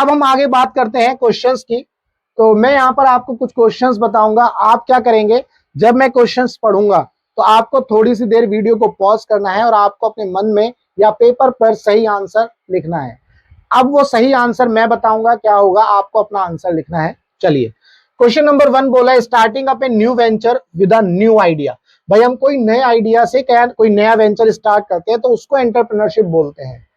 अब हम आगे बात करते हैं क्वेश्चंस की। तो मैं यहाँ पर आपको कुछ क्वेश्चंस बताऊंगा। आप क्या करेंगे, जब मैं क्वेश्चंस पढ़ूंगा तो आपको थोड़ी सी देर वीडियो को पॉज करना है और आपको अपने मन में या पेपर पर सही आंसर लिखना है। अब वो सही आंसर मैं बताऊंगा क्या होगा, आपको अपना आंसर लिखना है। चलिए, क्वेश्चन नंबर 1 बोला है starting up a new venture with a new idea. भाई हम कोई नए आइडिया से क्या कोई नया वेंचर स्टार्ट करते हैं तो उसको एंटरप्रेन्योरशिप बोलते हैं।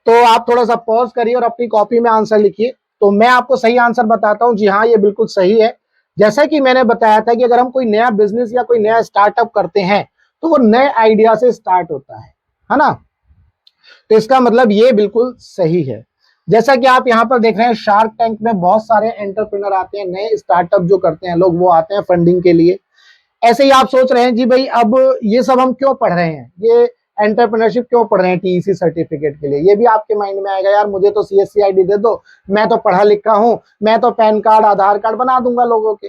तो आप थोड़ा सा पॉज करिए और अपनी कॉपी में आंसर लिखिए। तो मैं आपको सही आंसर बताता हूं। जी हाँ, ये बिल्कुल सही है। जैसा कि मैंने बताया था कि अगर हम कोई नया बिजनेस या कोई नया स्टार्टअप करते हैं तो वो नए आइडिया से स्टार्ट होता है ना। तो इसका मतलब ये बिल्कुल सही है। जैसा कि आप यहाँ पर देख रहे हैं, शार्क टैंक में बहुत सारे एंटरप्रेन्योर आते हैं, नए स्टार्टअप जो करते हैं लोग, वो आते हैं फंडिंग के लिए। ऐसे ही आप सोच रहे हैं जी भाई अब ये सब हम क्यों पढ़ रहे हैं, ये एंटरप्रेन्योरशिप क्यों पढ़ रहे हैं टीईसी सर्टिफिकेट के लिए। ये भी आपके माइंड में आएगा, यार मुझे तो सीएससी आईडी दे दो, मैं तो पढ़ा लिखा हूं, मैं तो पैन कार्ड आधार कार्ड बना दूंगा लोगों के।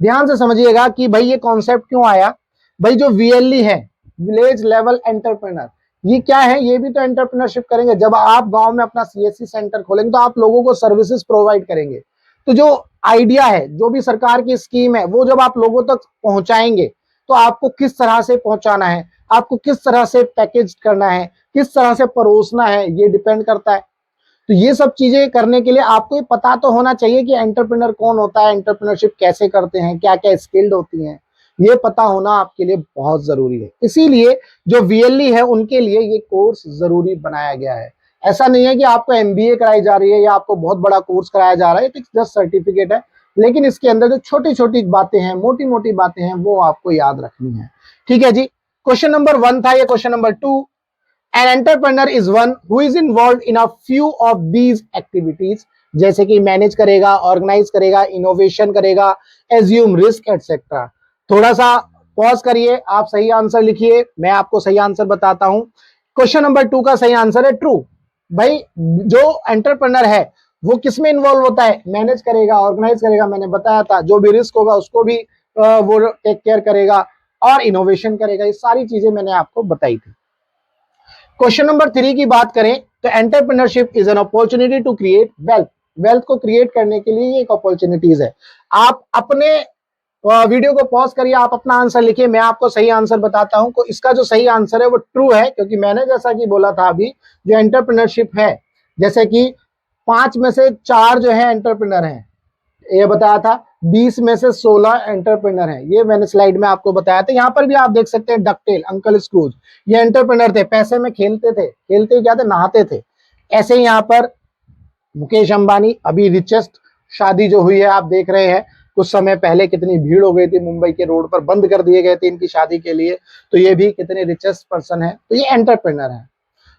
ध्यान से समझिएगा कि भाई ये कॉन्सेप्ट क्यों आया। भाई जो वीएलई है, विलेज लेवल एंटरप्रेन्योर, ये क्या है, ये भी तो एंटरप्रेन्योरशिप करेंगे। जब आप गांव में अपना सीएससी सेंटर खोलेंगे तो आप लोगों को सर्विसेज प्रोवाइड करेंगे। तो जो आइडिया है, जो भी सरकार की स्कीम है, वो जब आप लोगों तक पहुंचाएंगे तो आपको किस तरह से पहुंचाना है, आपको किस तरह से पैकेज करना है, किस तरह से परोसना है, ये डिपेंड करता है। तो ये सब चीजें करने के लिए आपको ये पता तो होना चाहिए कि एंटरप्रेन्योर कौन होता है, एंटरप्रेन्योरशिप कैसे करते हैं, क्या क्या स्किल्ड होती हैं। ये पता होना आपके लिए बहुत जरूरी है। इसीलिए जो वीएलई है उनके लिए ये कोर्स जरूरी बनाया गया है। ऐसा नहीं है कि आपको एमबीए कराई जा रही है या आपको बहुत बड़ा कोर्स कराया जा रहा है, तो जस्ट सर्टिफिकेट है। लेकिन इसके अंदर जो छोटी छोटी बातें हैं, मोटी मोटी बातें हैं, वो आपको याद रखनी है। ठीक है जी। क्वेश्चन नंबर 1 था ये। Question number 2, N entrepreneur is one who is involve in a few of these activities. जैसे कि मैनेज करेगा, ऑर्गेनाइज करेगा, इनोवेशन करेगा, एज्यूम रिस्क एटसेट्रा। थोड़ा सा पॉज करिए, आप सही आंसर लिखिए, मैं आपको सही आंसर बताता हूं। क्वेश्चन नंबर 2 का सही आंसर है ट्रू। भाई जो एंटरप्रेन्योर है वो किस में इन्वॉल्व होता है, मैनेज करेगा, ऑर्गेनाइज करेगा, मैंने बताया था, जो भी रिस्क होगा उसको भी वो टेक केयर करेगा, और इनोवेशन करेगा। ये सारी चीजें मैंने आपको बताई थी। क्वेश्चन नंबर 3 की बात करें तो entrepreneurship is an opportunity to create wealth. Wealth को क्रिएट करने के लिए ये एक अपॉर्चुनिटीज है। आप अपने वीडियो को पॉज करिए, आप अपना आंसर लिखिए, मैं आपको सही आंसर बताता हूं। तो इसका जो सही आंसर है वो ट्रू है, क्योंकि मैंने जैसा कि बोला था अभी, जो एंटरप्रेन्योरशिप है, जैसे कि 5 में से 4 जो है एंटरप्रेन्योर हैं, ये बताया था। 20 में से 16 एंटरप्रेन्योर हैं, ये मैंने स्लाइड में आपको बताया था। यहाँ पर भी आप देख सकते हैं डकटेल, अंकल स्क्रूज, ये एंटरप्रेन्योर थे, पैसे में खेलते थे, खेलते क्या थे, नहाते थे। ऐसे ही यहाँ पर मुकेश अंबानी, अभी रिचेस्ट शादी जो हुई है आप देख रहे हैं, कुछ समय पहले कितनी भीड़ हो गई थी, मुंबई के रोड पर बंद कर दिए गए थे इनकी शादी के लिए। तो ये भी कितने रिचेस्ट पर्सन है, तो ये एंटरप्रेन्योर है।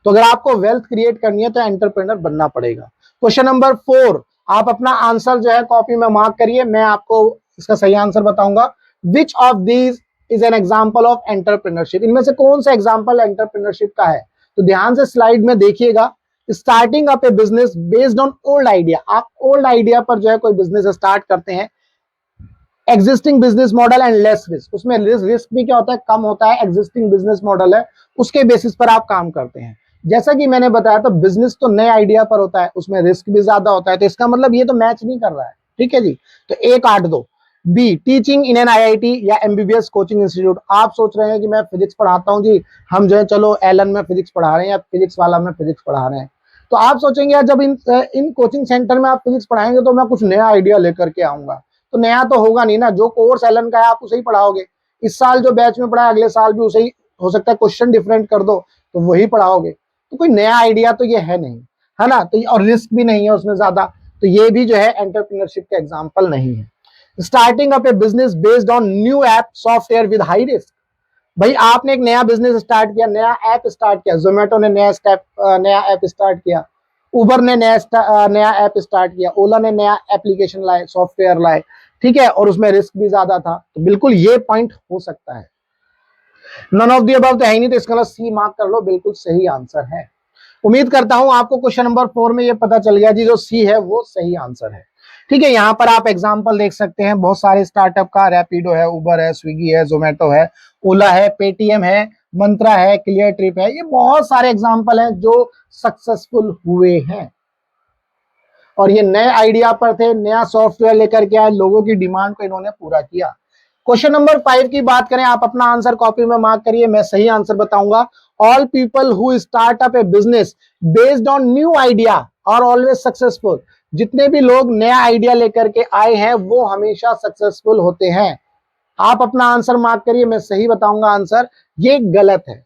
तो अगर आपको वेल्थ क्रिएट करनी है तो एंटरप्रेन्योर बनना पड़ेगा। क्वेश्चन नंबर 4, आप अपना आंसर जो है कॉपी में मार्क करिए, मैं आपको इसका सही आंसर बताऊंगा। Which of these is an example of entrepreneurship. इनमें से कौन सा एग्जाम्पल एंटरप्रेन्योरशिप का है। तो ध्यान से स्लाइड में देखिएगा। Starting up a business based on old idea. आप ओल्ड आइडिया पर जो है कोई बिजनेस स्टार्ट करते हैं। Existing business model and less risk. उसमें रिस्क भी क्या होता है, कम होता है। एग्जिस्टिंग बिजनेस मॉडल है, उसके बेसिस पर आप काम करते हैं। जैसा कि मैंने बताया था, बिजनेस तो नए आइडिया पर होता है, उसमें रिस्क भी ज्यादा होता है। तो इसका मतलब ये तो मैच नहीं कर रहा है। ठीक है जी, तो 1-8-2। B, teaching in an IIT या एमबीबीएस कोचिंग इंस्टीट्यूट। आप सोच रहे हैं कि मैं फिजिक्स पढ़ाता हूं जी, हम जो है चलो एलन में फिजिक्स पढ़ा रहे हैं या फिजिक्स वाला में फिजिक्स पढ़ा रहे हैं। तो आप सोचेंगे यार जब इन कोचिंग सेंटर में आप फिजिक्स पढ़ाएंगे तो मैं कुछ नया आइडिया लेकर के आऊंगा। तो नया तो होगा नहीं ना, जो कोर्स एलन का है आप उसे ही पढ़ाओगे। इस साल जो बैच में पढ़ा अगले साल भी उसे ही, हो सकता है क्वेश्चन डिफरेंट कर दो तो वही पढ़ाओगे। तो कोई नया आइडिया तो ये है नहीं, है ना। तो और रिस्क भी नहीं है उसमें ज्यादा। तो ये भी जो है एंटरप्रेन्योरशिप का एग्जाम्पल नहीं है। Starting up a business based on new app software with high risk. भाई आपने एक नया बिजनेस स्टार्ट किया, नया ऐप स्टार्ट किया। जोमेटो ने नया ऐप स्टार्ट किया, उबर ने नया ऐप स्टार्ट किया, ओला ने नया एप्लीकेशन लाए, सॉफ्टवेयर लाए। ठीक है, और उसमें रिस्क भी ज्यादा था। तो बिल्कुल ये पॉइंट हो सकता है। नन ऑफ दी अबव तो है ही नहीं, तो इसका मतलब सी मार्क कर लो, बिल्कुल सही आंसर है। उम्मीद करता हूं आपको क्वेश्चन नंबर 4 में ये पता चल गया जी, जो सी है वो सही आंसर है। ठीक है, यहाँ पर आप एग्जाम्पल देख सकते हैं बहुत सारे स्टार्टअप का। रैपिडो है, उबर है, स्विगी है, जोमेटो है, ओला है, पेटीएम है, मंत्रा है, क्लियर ट्रिप है। ये बहुत सारे एग्जाम्पल हैं जो सक्सेसफुल हुए हैं। और ये नए आइडिया पर थे, नया सॉफ्टवेयर लेकर के आए, लोगों की डिमांड को इन्होंने पूरा किया। क्वेश्चन नंबर 5 की बात करें, आप अपना आंसर कॉपी में मार्क करिए, मैं सही आंसर बताऊंगा। All people who start up a business based on new idea are always successful. जितने भी लोग नया आइडिया लेकर के आए हैं वो हमेशा सक्सेसफुल होते हैं। आप अपना आंसर मार्क करिए, मैं सही बताऊंगा आंसर। ये गलत है।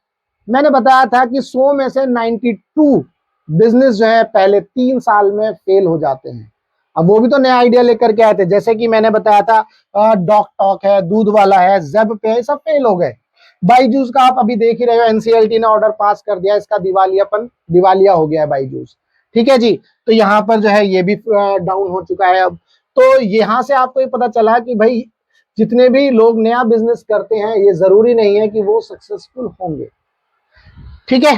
मैंने बताया था कि 100 में से 92 बिजनेस जो है पहले 3 साल में फेल हो जाते हैं। अब वो भी तो नया आइडिया लेकर के आए थे, जैसे कि मैंने बताया था डॉक टॉक है, दूध वाला है, जेब पे है, सब फेल हो गए। बाईजूस का आप अभी देख ही रहे हो, एनसीएलटी ने ऑर्डर पास कर दिया, इसका दिवालिया हो गया है बाईजूस। ठीक है जी, तो यहाँ पर जो है ये भी डाउन हो चुका है। अब तो यहाँ से आपको ये पता चला कि भाई जितने भी लोग नया बिजनेस करते हैं ये जरूरी नहीं है कि वो सक्सेसफुल होंगे। ठीक है,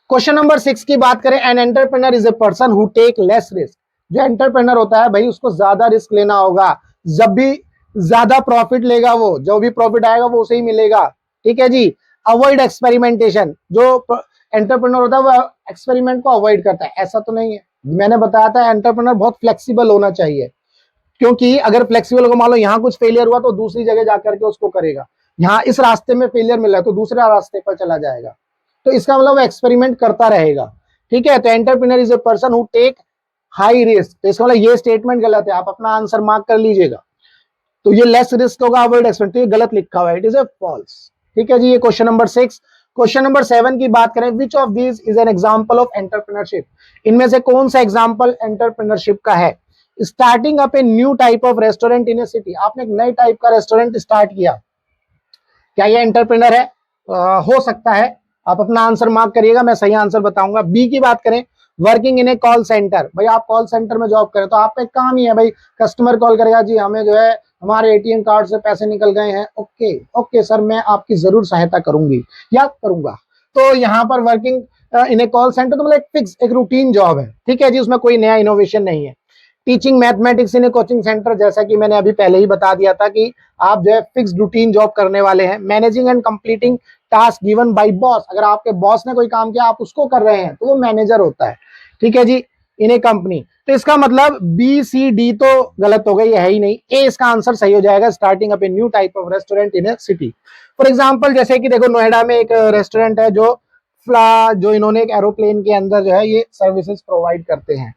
क्वेश्चन नंबर 6 की बात करें, an entrepreneur is a person who take less risk. जो एंटरप्रेन्योर होता है भाई उसको ज्यादा रिस्क लेना होगा, जब भी ज्यादा प्रॉफिट लेगा, वो जो भी प्रॉफिट आएगा वो उसे ही मिलेगा। ठीक है जी, अवॉइड एक्सपेरिमेंटेशन। जो एंटरप्रेन्योर होता है वो एक्सपेरिमेंट को अवॉइड करता है, ऐसा तो नहीं है। मैंने बताया था एंटरप्रेन्योर बहुत फ्लेक्सिबल होना चाहिए, क्योंकि अगर फ्लेक्सिबल होगा, मान लो यहाँ कुछ फेलियर हुआ तो दूसरी जगह जाकर के उसको करेगा, यहाँ इस रास्ते में फेलियर मिला है तो दूसरे रास्ते पर चला जाएगा, तो इसका मतलब वो एक्सपेरिमेंट करता रहेगा। ठीक है, तो entrepreneur is a person who take high risk, तो इसका मतलब ये स्टेटमेंट गलत है, आप अपना आंसर मार्क कर लीजिएगा। तो ये लेस रिस्क होगा, अवॉइड एक्सपेरिमेंट, तो ये गलत लिखा हुआ है, इट इज ए फॉल्स। ठीक है जी, ये क्वेश्चन नंबर 6। क्वेश्चन नंबर 7 की बात करें, which of these is an example of entrepreneurship. इनमें से कौन सा एग्जांपल एंटरप्रेन्योरशिप का है। Starting up a new type of restaurant in A city, आपने एक नए टाइप का रेस्टोरेंट स्टार्ट किया, क्या ये एंटरप्रेन्योर है? हो सकता है। आप अपना आंसर मार्क करिएगा, मैं सही आंसर बताऊंगा। बी की बात करें, working in A call centre, भाई आप कॉल सेंटर में जॉब करें तो आपका एक काम ही है भाई, कस्टमर कॉल करेगा, जी हमें जो है हमारे एटीएम कार्ड से पैसे निकल गए हैं, ओके ओके सर मैं आपकी जरूर सहायता करूंगी या करूंगा। तो यहाँ पर working in A call centre तो मतलब एक फिक्स, एक रूटीन जॉब है। ठीक है जी, उसमें कोई नया इनोवेशन नहीं है। टीचिंग मैथमेटिक्स इन ए कोचिंग सेंटर, जैसा कि मैंने अभी पहले ही बता दिया था कि आप जो है फिक्स रूटीन जॉब करने वाले हैं। Managing and completing task given by boss, अगर आपके बॉस ने कोई काम किया आप उसको कर रहे हैं तो वो मैनेजर होता है। ठीक है जी, इन ए कंपनी, तो इसका मतलब बी सी डी तो गलत हो गई, है ही नहीं, ए इसका आंसर सही हो जाएगा। Starting up a new type of restaurant in A city, for example जैसे कि देखो नोएडा में एक रेस्टोरेंट है जो इन्होंने एक एरोप्लेन के अंदर जो है ये सर्विसेज प्रोवाइड करते हैं।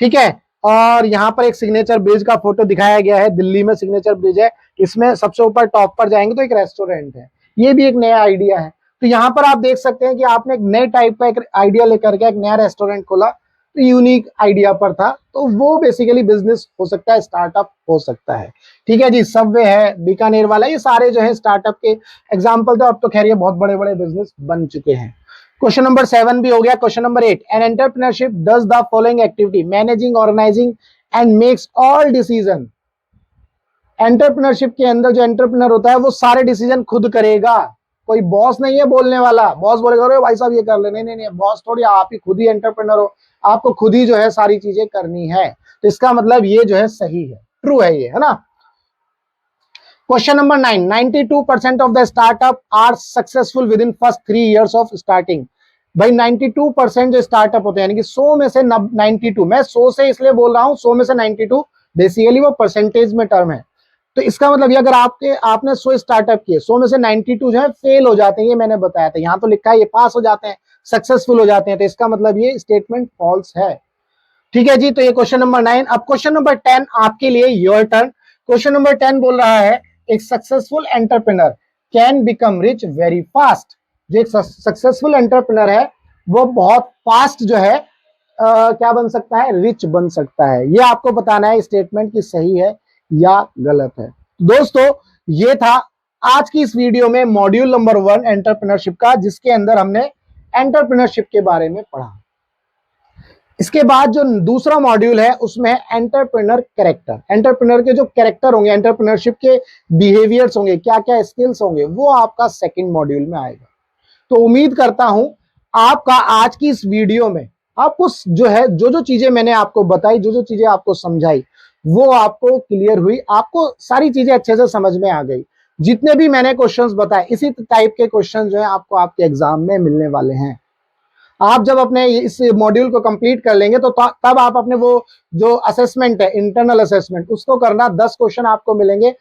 ठीक है, और यहाँ पर एक सिग्नेचर ब्रिज का फोटो दिखाया गया है, दिल्ली में सिग्नेचर ब्रिज है, इसमें सबसे ऊपर टॉप पर जाएंगे तो एक रेस्टोरेंट है, ये भी एक नया आइडिया है। तो यहाँ पर आप देख सकते हैं कि आपने एक नए टाइप का एक आइडिया लेकर के एक नया रेस्टोरेंट खोला, तो यूनिक आइडिया पर था, तो वो बेसिकली बिजनेस हो सकता है, स्टार्टअप हो सकता है। ठीक है जी, सबवे है, बीकानेर वाला, ये सारे जो है स्टार्टअप के एग्जाम्पल, तो अब तो खैर ये बहुत बड़े बड़े बिजनेस बन चुके हैं। क्वेश्चन नंबर 7 भी हो गया। Question number 8, an entrepreneurship does the following activity, managing, organizing and makes all decision. Entrepreneurship के अंदर जो एंटरप्रेन्योर होता है वो सारे डिसीजन खुद करेगा, कोई बॉस नहीं है बोलने वाला। बॉस बोलेगा अरे भाई साहब ये कर ले, नहीं नहीं नहीं, बॉस थोड़ी, आप ही खुद ही एंटरप्रेन्योर हो, आपको खुद ही जो है सारी चीजें करनी है। तो इसका मतलब ये जो है सही है, ट्रू है ये, है ना। Question number 9, 92% of the startup are successful within first 3 years of starting. भाई 92% जो स्टार्टअप होते हैं, यानी कि 100 में से 92, मैं 100 से इसलिए बोल रहा हूं 100 में से 92, बेसिकली वो परसेंटेज में टर्म है। तो इसका मतलब ये अगर आपने 100 स्टार्टअप किए, 100 में से 92 जो है फेल हो जाते हैं, ये मैंने बताया था। यहाँ तो लिखा है ये पास हो जाते हैं, सक्सेसफुल हो जाते हैं, तो इसका मतलब ये स्टेटमेंट फॉल्स है। ठीक है जी, तो ये क्वेश्चन नंबर 9। अब क्वेश्चन नंबर 10 आपके लिए, योर टर्न। क्वेश्चन नंबर 10 बोल रहा है, एक successful entrepreneur can become rich very fast. जो एक सक्सेसफुल एंटरप्रेन्योर है वो बहुत फास्ट जो है क्या बन सकता है, रिच बन सकता है। ये आपको बताना है स्टेटमेंट की सही है या गलत है। दोस्तों ये था आज की इस वीडियो में मॉड्यूल नंबर 1 एंटरप्रेन्योरशिप का, जिसके अंदर हमने एंटरप्रेन्योरशिप के बारे में पढ़ा। इसके बाद जो दूसरा मॉड्यूल है उसमें एंटरप्रेन्योर कैरेक्टर, एंटरप्रेन्योर के जो कैरेक्टर होंगे, एंटरप्रेन्योरशिप के बिहेवियर्स होंगे, क्या क्या स्किल्स होंगे, वो आपका सेकंड मॉड्यूल में आएगा। तो उम्मीद करता हूं आपका आज की इस वीडियो में आपको जो है जो चीजें मैंने आपको बताई, जो चीजें आपको समझाई, वो आपको क्लियर हुई, आपको सारी चीजें अच्छे से समझ में आ गई। जितने भी मैंने क्वेश्चंस बताए, इसी टाइप के क्वेश्चन जो है आपको आपके एग्जाम में मिलने वाले हैं। आप जब अपने इस मॉड्यूल को कंप्लीट कर लेंगे तो तब आप अपने वो जो असेसमेंट है, इंटरनल असेसमेंट, उसको करना। 10 क्वेश्चन आपको मिलेंगे।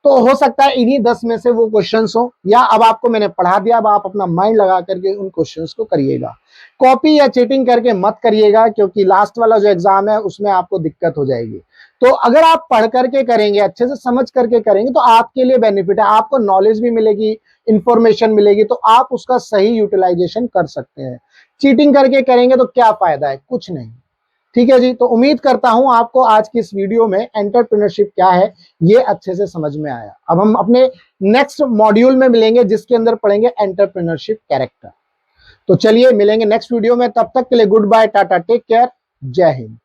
तो हो सकता है इन्हीं 10 में से वो क्वेश्चंस हो, या अब आपको मैंने पढ़ा दिया, अब आप अपना माइंड लगा करके उन क्वेश्चंस को करिएगा। कॉपी या चीटिंग करके मत करिएगा, क्योंकि लास्ट वाला जो एग्जाम है उसमें आपको दिक्कत हो जाएगी। तो अगर आप पढ़ करके करेंगे, अच्छे से समझ करके करेंगे, तो आपके लिए बेनिफिट है, आपको नॉलेज भी मिलेगी, इंफॉर्मेशन मिलेगी, तो आप उसका सही यूटिलाइजेशन कर सकते हैं। चीटिंग करके करेंगे तो क्या फायदा है? कुछ नहीं। ठीक है जी। तो उम्मीद करता हूं आपको आज की इस वीडियो में एंटरप्रेन्योरशिप क्या है ये अच्छे से समझ में आया। अब हम अपने नेक्स्ट मॉड्यूल में मिलेंगे, जिसके अंदर पढ़ेंगे एंटरप्रेन्योरशिप कैरेक्टर। तो चलिए मिलेंगे नेक्स्ट वीडियो में, तब तक के लिए goodbye, tata, take care, जय हिंद।